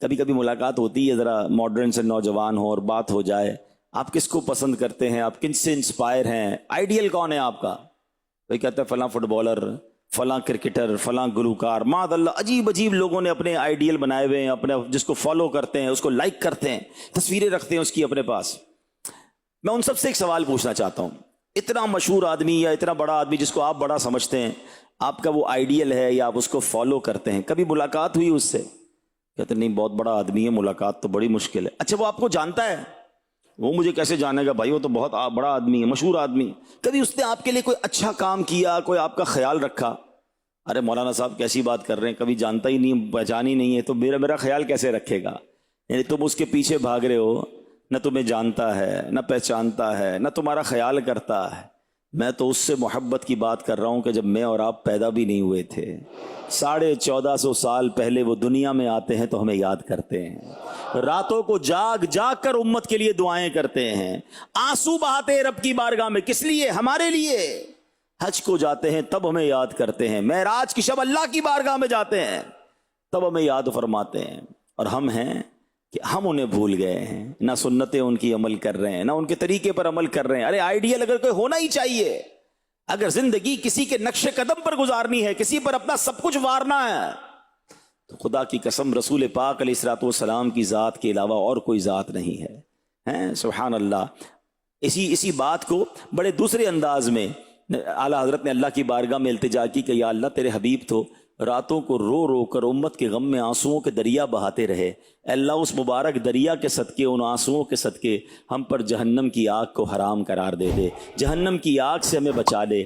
کبھی کبھی ملاقات ہوتی ہے ذرا ماڈرن سے نوجوان ہو اور بات ہو جائے، آپ کس کو پسند کرتے ہیں، آپ کن سے انسپائر ہیں، آئیڈیل کون ہے آپ کا؟ کوئی کہتا ہے فلاں فٹ بالر، فلاں کرکٹر، فلاں گلوکار، معاذ اللہ عجیب عجیب لوگوں نے اپنے آئیڈیل بنائے ہوئے ہیں، اپنے جس کو فالو کرتے ہیں، اس کو لائک کرتے ہیں، تصویریں رکھتے ہیں اس کی اپنے پاس۔ میں ان سب سے ایک سوال پوچھنا چاہتا ہوں، اتنا مشہور آدمی یا اتنا بڑا آدمی جس کو آپ بڑا سمجھتے ہیں، آپ کا وہ آئیڈیل ہے یا آپ اس کو فالو کرتے ہیں، کبھی ملاقات ہوئی اس سے؟ کہتے نہیں بہت بڑا آدمی ہے، ملاقات تو بڑی مشکل ہے۔ اچھا وہ آپ کو جانتا ہے؟ وہ مجھے کیسے جانے گا بھائی، وہ تو بہت بڑا آدمی ہے، مشہور آدمی۔ کبھی اس نے آپ کے لیے کوئی اچھا کام کیا، کوئی آپ کا خیال رکھا؟ ارے مولانا صاحب کیسی بات کر رہے ہیں، کبھی جانتا ہی نہیں، پہچان ہی نہیں ہے، تو میرا خیال کیسے رکھے گا؟ یعنی تم اس کے پیچھے بھاگ رہے ہو، نہ تمہیں جانتا ہے، نہ پہچانتا ہے، نہ تمہارا خیال کرتا ہے۔ میں تو اس سے محبت کی بات کر رہا ہوں کہ جب میں اور آپ پیدا بھی نہیں ہوئے تھے، 1450 سال پہلے وہ دنیا میں آتے ہیں تو ہمیں یاد کرتے ہیں، راتوں کو جاگ جاگ کر امت کے لیے دعائیں کرتے ہیں، آنسو بہاتے ہیں رب کی بارگاہ میں، کس لیے؟ ہمارے لیے۔ حج کو جاتے ہیں تب ہمیں یاد کرتے ہیں، معراج کی شب اللہ کی بارگاہ میں جاتے ہیں تب ہمیں یاد فرماتے ہیں، اور ہم ہیں کہ ہم انہیں بھول گئے ہیں، نہ سنتیں ان کی عمل کر رہے ہیں، نہ ان کے طریقے پر عمل کر رہے ہیں۔ ارے آئیڈیل اگر کوئی ہونا ہی چاہیے، اگر زندگی کسی کے نقش قدم پر گزارنی ہے، کسی پر اپنا سب کچھ وارنا ہے، تو خدا کی قسم رسول پاک علیہ الصلوۃ والسلام کی ذات کے علاوہ اور کوئی ذات نہیں ہے۔ ہیں سبحان اللہ۔ اسی بات کو بڑے دوسرے انداز میں اعلیٰ حضرت نے اللہ کی بارگاہ میں التجا کی کہ یا اللہ تیرے حبیب تو راتوں کو رو رو کر امت کے غم میں آنسوؤں کے دریا بہاتے رہے، اے اللہ اس مبارک دریا کے صدقے، ان آنسوؤں کے صدقے ہم پر جہنم کی آگ کو حرام قرار دے دے، جہنم کی آگ سے ہمیں بچا لے۔